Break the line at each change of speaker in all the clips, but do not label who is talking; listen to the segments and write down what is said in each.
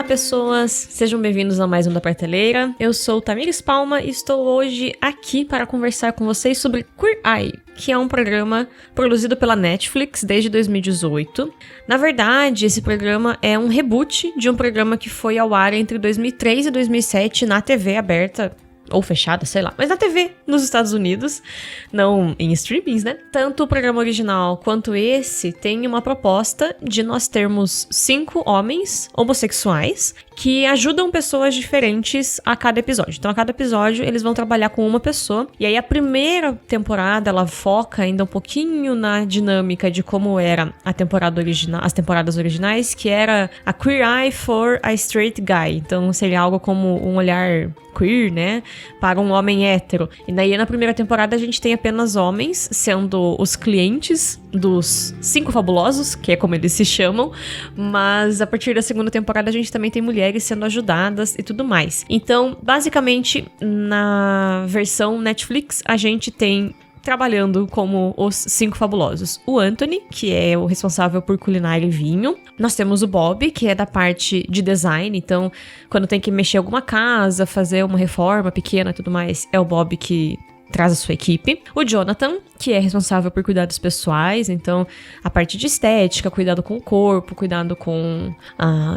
Olá, pessoas! Sejam bem-vindos a mais um da Prateleira. Eu sou Tamires Palma e estou hoje aqui para conversar com vocês sobre Queer Eye, que é um programa produzido pela Netflix desde 2018. Na verdade, esse programa é um reboot de um programa que foi ao ar entre 2003 e 2007 na TV aberta, ou fechada, sei lá, mas na TV nos Estados Unidos, não em streamings, né? Tanto o programa original quanto esse tem uma proposta de nós termos 5 homens homossexuais que ajudam pessoas diferentes a cada episódio. Então, a cada episódio, eles vão trabalhar com uma pessoa. E aí, a primeira temporada, ela foca ainda um pouquinho na dinâmica de como era a temporada original, as temporadas originais, que era a Queer Eye for a Straight Guy. Então, seria algo como um olhar queer, né, para um homem hétero. E daí, na primeira temporada, a gente tem apenas homens sendo os clientes dos 5 fabulosos, que é como eles se chamam, mas a partir da segunda temporada a gente também tem mulheres sendo ajudadas e tudo mais. Então, basicamente, na versão Netflix, a gente tem trabalhando como os 5 fabulosos. O Anthony, que é o responsável por culinária e vinho. Nós temos o Bob, que é da parte de design. Então, quando tem que mexer alguma casa, fazer uma reforma pequena e tudo mais, é o Bob que traz a sua equipe. O Jonathan, que é responsável por cuidados pessoais, então a parte de estética, cuidado com o corpo, cuidado com...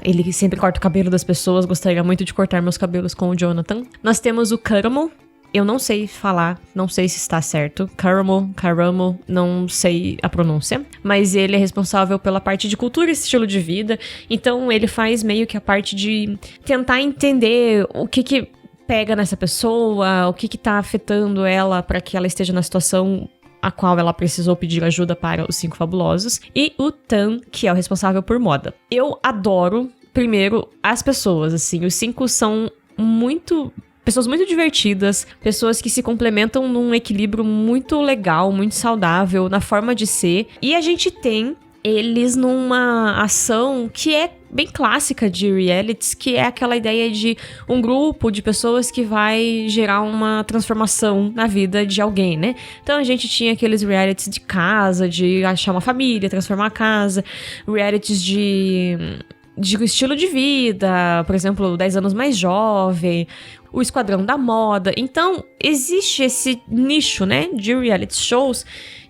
ele sempre corta o cabelo das pessoas, gostaria muito de cortar meus cabelos com o Jonathan. Nós temos o Caramel, eu não sei falar, não sei se está certo. Caramel, não sei a pronúncia. Mas ele é responsável pela parte de cultura e estilo de vida. Então ele faz meio que a parte de tentar entender o que pega nessa pessoa, o que tá afetando ela para que ela esteja na situação a qual ela precisou pedir ajuda para os 5 fabulosos. E o Tan, que é o responsável por moda. Eu adoro, primeiro, as pessoas, assim. Os 5 são pessoas muito divertidas, pessoas que se complementam num equilíbrio muito legal, muito saudável, na forma de ser. E a gente tem eles numa ação que é bem clássica de realities, que é aquela ideia de um grupo de pessoas que vai gerar uma transformação na vida de alguém, né? Então a gente tinha aqueles realities de casa, de achar uma família, transformar a casa, realities de estilo de vida, por exemplo, 10 anos mais jovem, o Esquadrão da Moda. Então, existe esse nicho, né, de reality shows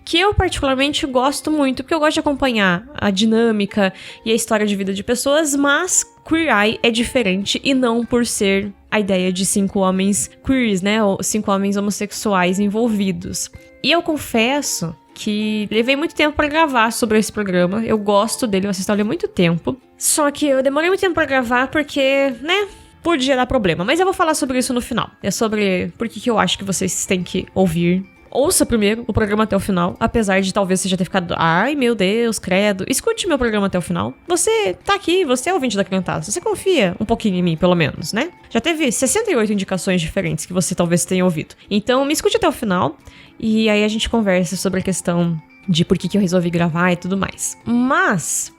que eu particularmente gosto muito, porque eu gosto de acompanhar a dinâmica e a história de vida de pessoas, mas Queer Eye é diferente, e não por ser a ideia de 5 homens queers, né, ou 5 homens homossexuais envolvidos. E eu confesso que levei muito tempo pra gravar sobre esse programa. Eu gosto dele, eu assisto ele há muito tempo. Só que eu demorei muito tempo pra gravar porque, né, podia dar problema. Mas eu vou falar sobre isso no final. É sobre por que eu acho que vocês têm que ouvir. Ouça primeiro o programa até o final, apesar de talvez você já ter ficado, ai meu Deus, credo. Escute meu programa até o final. Você tá aqui, você é ouvinte da Cantada. Você confia um pouquinho em mim, pelo menos, né? Já teve 68 indicações diferentes que você talvez tenha ouvido. Então me escute até o final. E aí a gente conversa sobre a questão de por que eu resolvi gravar e tudo mais. Mas,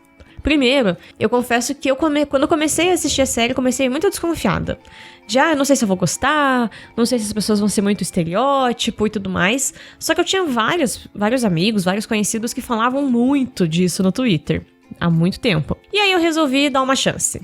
primeiro, eu confesso que quando eu comecei a assistir a série, comecei muito desconfiada. Eu não sei se eu vou gostar, não sei se as pessoas vão ser muito estereótipo e tudo mais. Só que eu tinha vários amigos, vários conhecidos que falavam muito disso no Twitter há muito tempo. E aí eu resolvi dar uma chance.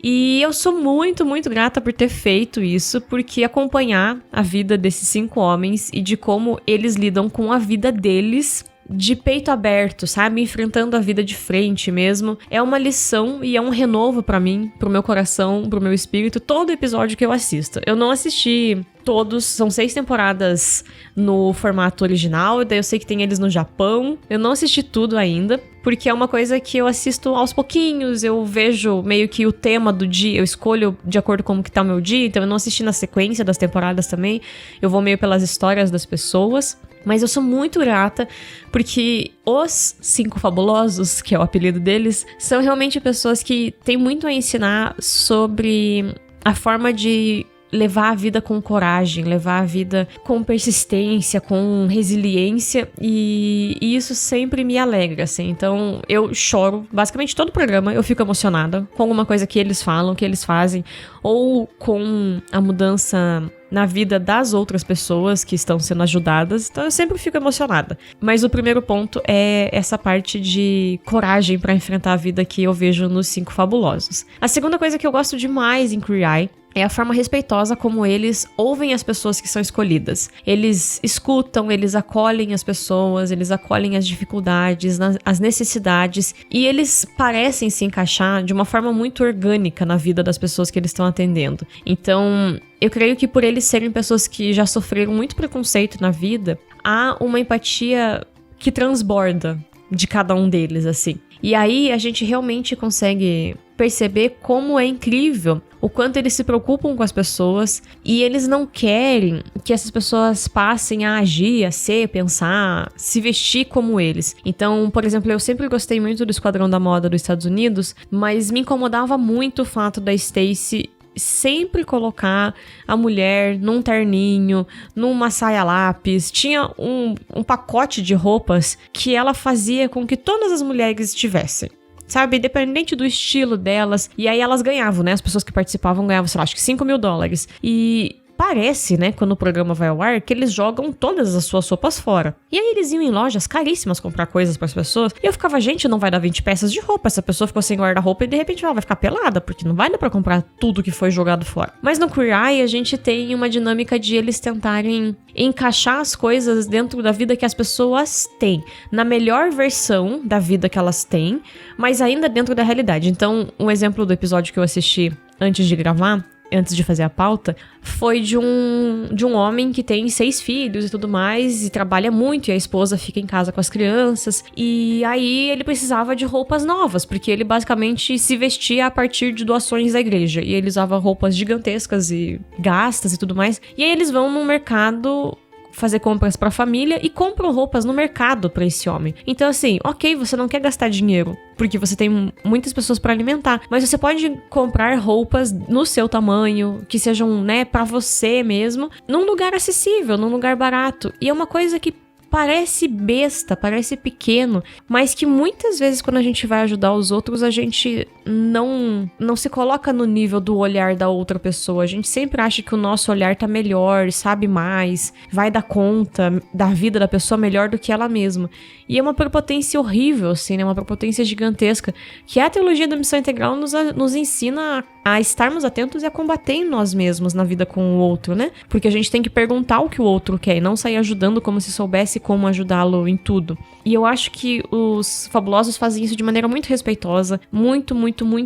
E eu sou muito, muito grata por ter feito isso, porque acompanhar a vida desses 5 homens e de como eles lidam com a vida deles de peito aberto, sabe? Enfrentando a vida de frente mesmo. É uma lição e é um renovo pra mim, pro meu coração, pro meu espírito, todo episódio que eu assisto. Eu não assisti todos, são 6 temporadas no formato original, daí eu sei que tem eles no Japão. Eu não assisti tudo ainda, porque é uma coisa que eu assisto aos pouquinhos, eu vejo meio que o tema do dia, eu escolho de acordo com como que tá o meu dia, então eu não assisti na sequência das temporadas também, eu vou meio pelas histórias das pessoas. Mas eu sou muito grata, porque os 5 fabulosos, que é o apelido deles, são realmente pessoas que têm muito a ensinar sobre a forma de levar a vida com coragem, levar a vida com persistência, com resiliência, e isso sempre me alegra, assim. Então eu choro, basicamente todo o programa eu fico emocionada com alguma coisa que eles falam, que eles fazem, ou com a mudança na vida das outras pessoas que estão sendo ajudadas, então eu sempre fico emocionada. Mas o primeiro ponto é essa parte de coragem pra enfrentar a vida que eu vejo nos 5 Fabulosos. A segunda coisa que eu gosto demais em Queer Eye é a forma respeitosa como eles ouvem as pessoas que são escolhidas. Eles escutam, eles acolhem as pessoas, eles acolhem as dificuldades, as necessidades, e eles parecem se encaixar de uma forma muito orgânica na vida das pessoas que eles estão atendendo. Então, eu creio que por eles serem pessoas que já sofreram muito preconceito na vida, há uma empatia que transborda de cada um deles, assim. E aí a gente realmente consegue perceber como é incrível o quanto eles se preocupam com as pessoas e eles não querem que essas pessoas passem a agir, a ser, pensar, se vestir como eles. Então, por exemplo, eu sempre gostei muito do Esquadrão da Moda dos Estados Unidos, mas me incomodava muito o fato da Stacy sempre colocar a mulher num terninho, numa saia lápis. Tinha um pacote de roupas que ela fazia com que todas as mulheres tivessem, sabe? Independente do estilo delas. E aí elas ganhavam, né? As pessoas que participavam ganhavam, sei lá, acho que $5.000. E parece, né, quando o programa vai ao ar, que eles jogam todas as suas roupas fora. E aí eles iam em lojas caríssimas comprar coisas para as pessoas. E eu ficava, gente, não vai dar 20 peças de roupa. Essa pessoa ficou sem guarda-roupa e de repente ela vai ficar pelada, porque não vai dar pra comprar tudo que foi jogado fora. Mas no Queer Eye a gente tem uma dinâmica de eles tentarem encaixar as coisas dentro da vida que as pessoas têm, na melhor versão da vida que elas têm, mas ainda dentro da realidade. Então, um exemplo do episódio que eu assisti antes de gravar, antes de fazer a pauta, foi de um homem que tem 6 filhos e tudo mais, e trabalha muito, e a esposa fica em casa com as crianças, e aí ele precisava de roupas novas, porque ele basicamente se vestia a partir de doações da igreja, e ele usava roupas gigantescas e gastas e tudo mais, e aí eles vão no mercado fazer compras pra família e compram roupas no mercado pra esse homem. Então assim, ok, você não quer gastar dinheiro porque você tem muitas pessoas pra alimentar, mas você pode comprar roupas no seu tamanho, que sejam, né, pra você mesmo, num lugar acessível, num lugar barato. E é uma coisa que parece besta, parece pequeno, mas que muitas vezes quando a gente vai ajudar os outros, a gente não se coloca no nível do olhar da outra pessoa. A gente sempre acha que o nosso olhar tá melhor, sabe mais, vai dar conta da vida da pessoa melhor do que ela mesma. E é uma prepotência horrível, assim, né? Uma prepotência gigantesca, que a teologia da missão integral nos ensina a estarmos atentos e a combater em nós mesmos na vida com o outro, né? Porque a gente tem que perguntar o que o outro quer e não sair ajudando como se soubesse como ajudá-lo em tudo. E eu acho que os Fabulosos fazem isso de maneira muito respeitosa, muito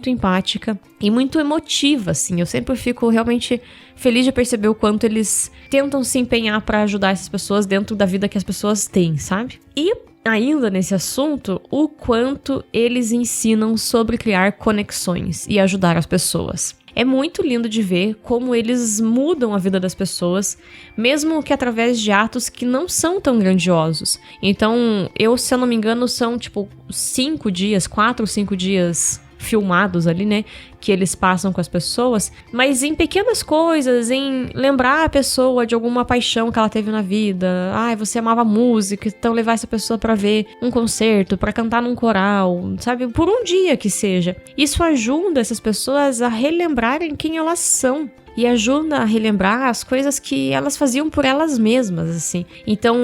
empática e muito emotiva, assim. Eu sempre fico realmente feliz de perceber o quanto eles tentam se empenhar pra ajudar essas pessoas dentro da vida que as pessoas têm, sabe? E ainda nesse assunto, o quanto eles ensinam sobre criar conexões e ajudar as pessoas. É muito lindo de ver como eles mudam a vida das pessoas, mesmo que através de atos que não são tão grandiosos. Então, se eu não me engano, são tipo 4 ou 5 dias filmados ali, né, que eles passam com as pessoas, mas em pequenas coisas, em lembrar a pessoa de alguma paixão que ela teve na vida. Você amava música, então levar essa pessoa pra ver um concerto, pra cantar num coral, sabe, por um dia que seja. Isso ajuda essas pessoas a relembrarem quem elas são. E ajuda a relembrar as coisas que elas faziam por elas mesmas, assim. Então,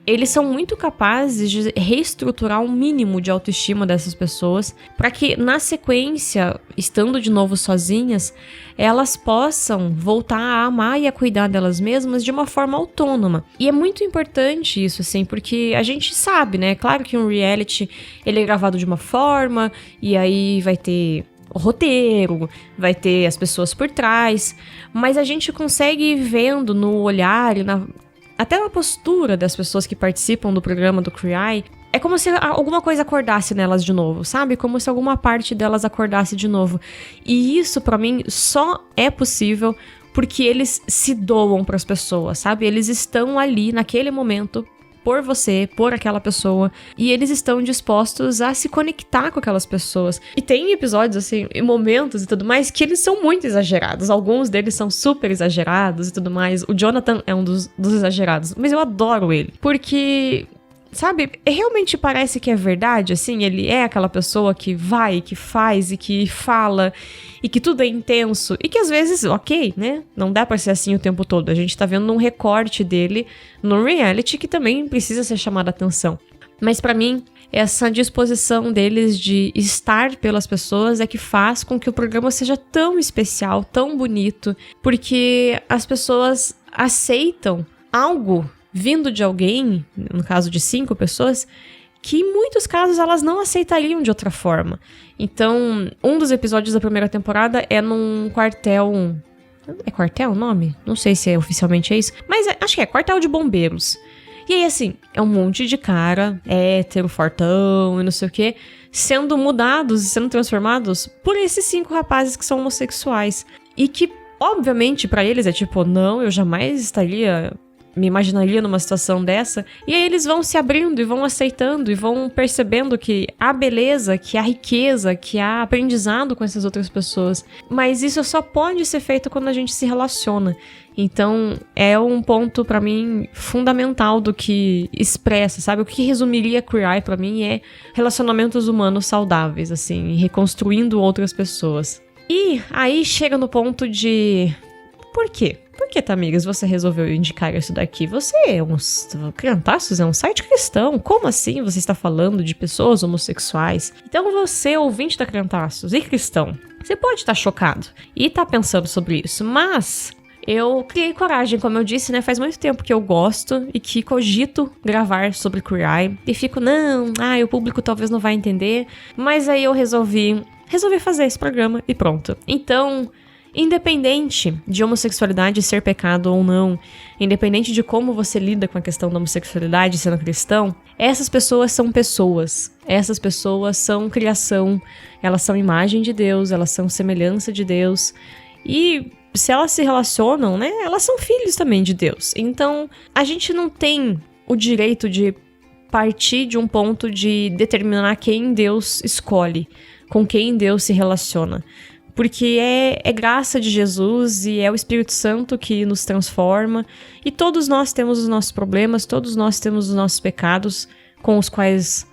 eles são muito capazes de reestruturar um mínimo de autoestima dessas pessoas para que, na sequência, estando de novo sozinhas, elas possam voltar a amar e a cuidar delas mesmas de uma forma autônoma. E é muito importante isso, assim, porque a gente sabe, né? Claro que um reality, ele é gravado de uma forma, e aí vai ter o roteiro, vai ter as pessoas por trás, mas a gente consegue ir vendo no olhar e até na postura das pessoas que participam do programa do Queer Eye. É como se alguma coisa acordasse nelas de novo, sabe? Como se alguma parte delas acordasse de novo. E isso, pra mim, só é possível porque eles se doam pras pessoas, sabe? Eles estão ali, naquele momento, por você, por aquela pessoa, e eles estão dispostos a se conectar com aquelas pessoas. E tem episódios, assim, e momentos e tudo mais, que eles são muito exagerados. Alguns deles são super exagerados e tudo mais. O Jonathan é um dos exagerados, mas eu adoro ele, porque... sabe, realmente parece que é verdade, assim, ele é aquela pessoa que vai, que faz e que fala e que tudo é intenso e que às vezes, ok, né, não dá pra ser assim o tempo todo, a gente tá vendo um recorte dele no reality que também precisa ser chamado a atenção. Mas pra mim, essa disposição deles de estar pelas pessoas é que faz com que o programa seja tão especial, tão bonito, porque as pessoas aceitam algo vindo de alguém, no caso de 5 pessoas, que em muitos casos elas não aceitariam de outra forma. Então, um dos episódios da primeira temporada é num quartel... É quartel o nome? Não sei se oficialmente é isso, mas acho que é quartel de bombeiros. E aí, assim, é um monte de cara hétero, fortão e não sei o quê, sendo mudados e sendo transformados por esses 5 rapazes que são homossexuais. E que, obviamente, pra eles é tipo, não, eu jamais me imaginaria numa situação dessa, e aí eles vão se abrindo e vão aceitando e vão percebendo que há beleza, que há riqueza, que há aprendizado com essas outras pessoas, mas isso só pode ser feito quando a gente se relaciona. Então é um ponto pra mim fundamental do que expressa, sabe? O que resumiria Queer Eye pra mim é relacionamentos humanos saudáveis, assim, reconstruindo outras pessoas. E aí chega no ponto de... por quê? Por que, Tamires, você resolveu indicar isso daqui? Você é Criantaços é um site cristão. Como assim você está falando de pessoas homossexuais? Então você, ouvinte da Criantaços e cristão, você pode estar chocado e estar pensando sobre isso, mas eu criei coragem, como eu disse, né? Faz muito tempo que eu gosto e que cogito gravar sobre Queer Eye. E fico, o público talvez não vai entender. Mas aí eu resolvi fazer esse programa e pronto. Então... independente de homossexualidade ser pecado ou não, independente de como você lida com a questão da homossexualidade sendo cristão, essas pessoas são pessoas. Essas pessoas são criação, elas são imagem de Deus, elas são semelhança de Deus. E se elas se relacionam, né, elas são filhos também de Deus. Então, a gente não tem o direito de partir de um ponto de determinar quem Deus escolhe, com quem Deus se relaciona. Porque é graça de Jesus e é o Espírito Santo que nos transforma. E todos nós temos os nossos problemas, todos nós temos os nossos pecados com os quais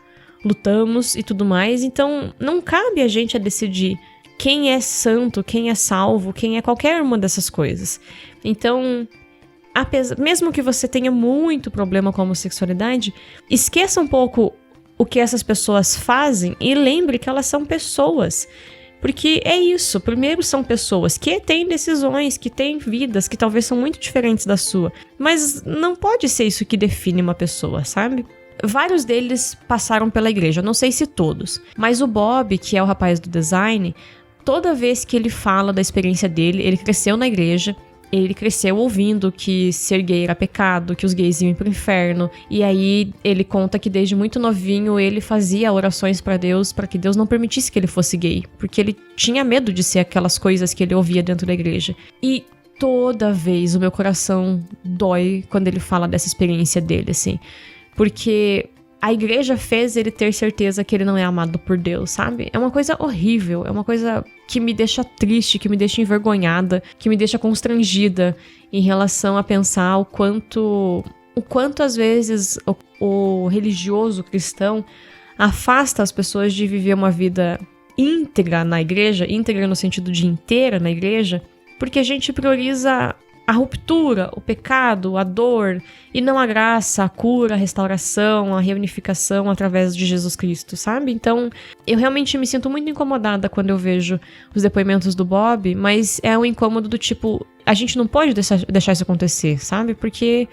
lutamos e tudo mais. Então, não cabe a gente a decidir quem é santo, quem é salvo, quem é qualquer uma dessas coisas. Então, mesmo que você tenha muito problema com a homossexualidade, esqueça um pouco o que essas pessoas fazem e lembre que elas são pessoas. Porque é isso, primeiro são pessoas que têm decisões, que têm vidas, que talvez são muito diferentes da sua. Mas não pode ser isso que define uma pessoa, sabe? Vários deles passaram pela igreja, não sei se todos. Mas o Bob, que é o rapaz do design, toda vez que ele fala da experiência dele, ele cresceu na igreja. Ele cresceu ouvindo que ser gay era pecado, que os gays iam pro inferno. E aí ele conta que desde muito novinho ele fazia orações pra Deus, para que Deus não permitisse que ele fosse gay, porque ele tinha medo de ser aquelas coisas que ele ouvia dentro da igreja. E toda vez o meu coração dói quando ele fala dessa experiência dele, assim. Porque a igreja fez ele ter certeza que ele não é amado por Deus, sabe? É uma coisa horrível, é uma coisa que me deixa triste, que me deixa envergonhada, que me deixa constrangida em relação a pensar o quanto às vezes o religioso cristão afasta as pessoas de viver uma vida íntegra na igreja, íntegra no sentido de inteira na igreja, porque a gente prioriza a ruptura, o pecado, a dor, e não a graça, a cura, a restauração, a reunificação através de Jesus Cristo, sabe? Então, eu realmente me sinto muito incomodada quando eu vejo os depoimentos do Bob, mas é um incômodo do tipo, a gente não pode deixar isso acontecer, sabe? Porque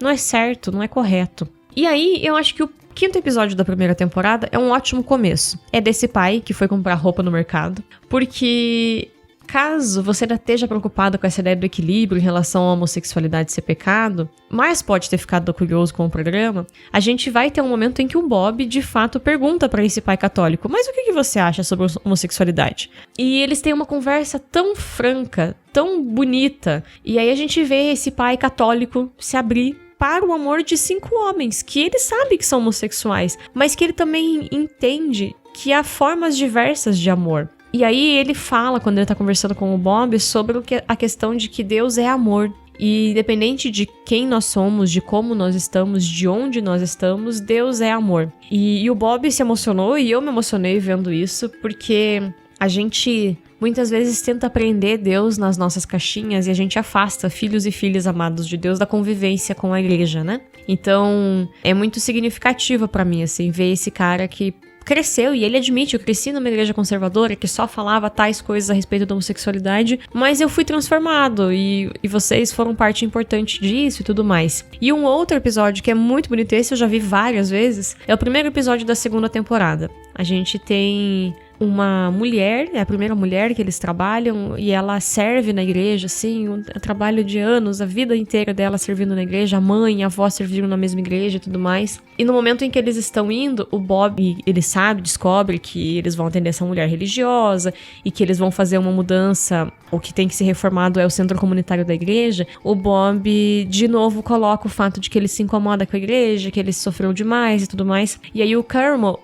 não é certo, não é correto. E aí, eu acho que o 5º episódio da primeira temporada é um ótimo começo. É desse pai que foi comprar roupa no mercado, porque... caso você ainda esteja preocupado com essa ideia do equilíbrio em relação à homossexualidade ser pecado, mas pode ter ficado curioso com o programa, a gente vai ter um momento em que o Bob, de fato, pergunta para esse pai católico, mas o que você acha sobre a homossexualidade? E eles têm uma conversa tão franca, tão bonita, e aí a gente vê esse pai católico se abrir para o amor de 5 homens, que ele sabe que são homossexuais, mas que ele também entende que há formas diversas de amor. E aí ele fala, quando ele tá conversando com o Bob, sobre a questão de que Deus é amor. E independente de quem nós somos, de como nós estamos, de onde nós estamos, Deus é amor. E o Bob se emocionou e eu me emocionei vendo isso, porque a gente muitas vezes tenta prender Deus nas nossas caixinhas e a gente afasta filhos e filhas amados de Deus da convivência com a igreja, né? Então, é muito significativo pra mim, assim, ver esse cara que cresceu, e ele admite, eu cresci numa igreja conservadora que só falava tais coisas a respeito da homossexualidade, mas eu fui transformado, e vocês foram parte importante disso e tudo mais. E um outro episódio que é muito bonito, esse eu já vi várias vezes, é o primeiro episódio da 2ª temporada. A gente tem uma mulher, é a primeira mulher que eles trabalham, e ela serve na igreja, assim, um trabalho de anos, a vida inteira dela servindo na igreja, a mãe e a avó serviram na mesma igreja e tudo mais. E no momento em que eles estão indo, o Bob, ele sabe, descobre que eles vão atender essa mulher religiosa e que eles vão fazer uma mudança, o que tem que ser reformado é o centro comunitário da igreja. O Bob, de novo, coloca o fato de que ele se incomoda com a igreja, que ele sofreu demais e tudo mais. E aí o Caramel,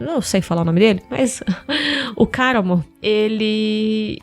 não sei falar o nome dele, mas o Caramel, ele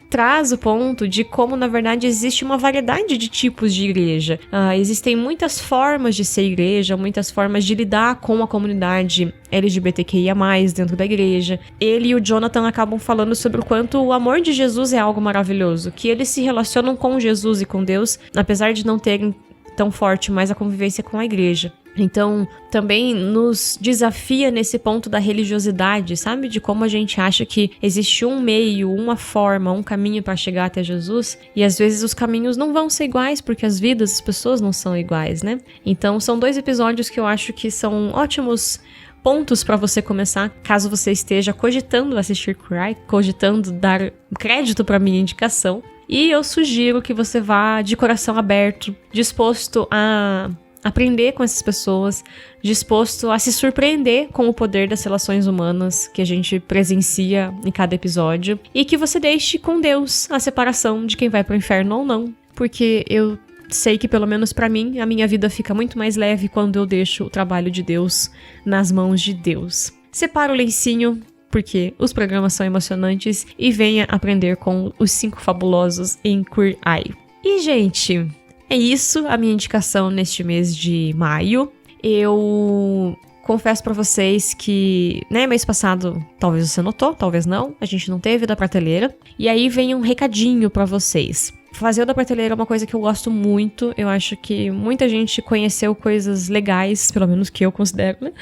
traz o ponto de como, na verdade, existe uma variedade de tipos de igreja. Existem muitas formas de ser igreja, muitas formas de lidar com a comunidade LGBTQIA+, dentro da igreja. Ele e o Jonathan acabam falando sobre o quanto o amor de Jesus é algo maravilhoso, que eles se relacionam com Jesus e com Deus, apesar de não terem tão forte mais a convivência com a igreja. Então, também nos desafia nesse ponto da religiosidade, sabe? De como a gente acha que existe um meio, uma forma, um caminho para chegar até Jesus, e às vezes os caminhos não vão ser iguais, porque as vidas das pessoas não são iguais, né? Então, são 2 episódios que eu acho que são ótimos pontos para você começar, caso você esteja cogitando assistir Queer Eye, cogitando dar crédito para minha indicação. E eu sugiro que você vá de coração aberto, disposto a aprender com essas pessoas, disposto a se surpreender com o poder das relações humanas que a gente presencia em cada episódio, e que você deixe com Deus a separação de quem vai pro inferno ou não, porque eu sei que, pelo menos pra mim, a minha vida fica muito mais leve quando eu deixo o trabalho de Deus nas mãos de Deus. Separa o lencinho, porque os programas são emocionantes, e venha aprender com os 5 fabulosos em Queer Eye. E, gente, é isso a minha indicação neste mês de maio. Eu confesso pra vocês que, né, mês passado, talvez você notou, talvez não, a gente não teve da prateleira. E aí vem um recadinho pra vocês. Fazer o da prateleira é uma coisa que eu gosto muito. Eu acho que muita gente conheceu coisas legais, pelo menos que eu considero, né,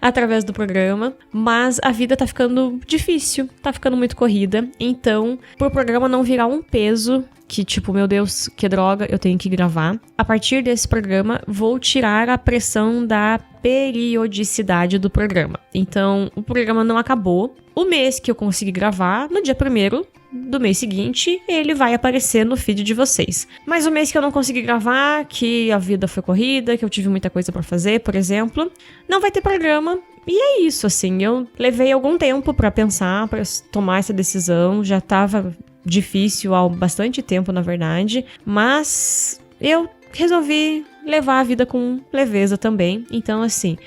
através do programa. Mas a vida tá ficando difícil, tá ficando muito corrida. Então, pro programa não virar um peso, que tipo, meu Deus, que droga, eu tenho que gravar. A partir desse programa, vou tirar a pressão da periodicidade do programa. Então, o programa não acabou. O mês que eu consegui gravar, no dia 1º do mês seguinte, ele vai aparecer no feed de vocês. Mas o mês que eu não consegui gravar, que a vida foi corrida, que eu tive muita coisa pra fazer, por exemplo, não vai ter programa. E é isso, assim, eu levei algum tempo pra pensar, pra tomar essa decisão, já tava difícil há bastante tempo, na verdade, mas eu resolvi levar a vida com leveza também. Então, assim,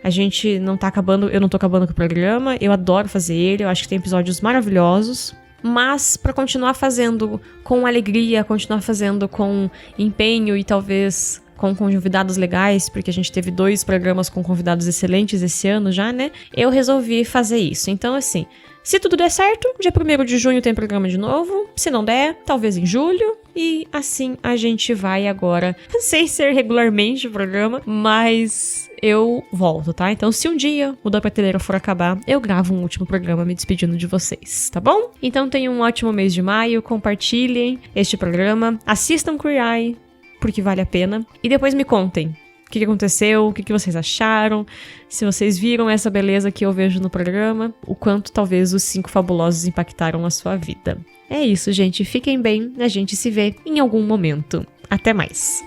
a gente não tá acabando, eu não tô acabando com o programa, eu adoro fazer ele, eu acho que tem episódios maravilhosos, mas pra continuar fazendo com alegria, continuar fazendo com empenho e talvez com convidados legais, porque a gente teve 2 programas com convidados excelentes esse ano já, né? Eu resolvi fazer isso. Então, assim, se tudo der certo, dia 1º de junho tem programa de novo. Se não der, talvez em julho. E assim a gente vai agora, sem ser regularmente o programa, mas eu volto, tá? Então, se um dia o da prateleira for acabar, eu gravo um último programa me despedindo de vocês, tá bom? Então, tenham um ótimo mês de maio, compartilhem este programa, assistam Queer Eye, porque vale a pena, e depois me contem o que aconteceu, o que vocês acharam, se vocês viram essa beleza que eu vejo no programa, o quanto talvez os 5 fabulosos impactaram a sua vida. É isso, gente. Fiquem bem, a gente se vê em algum momento. Até mais!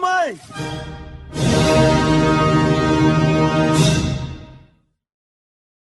mamãe!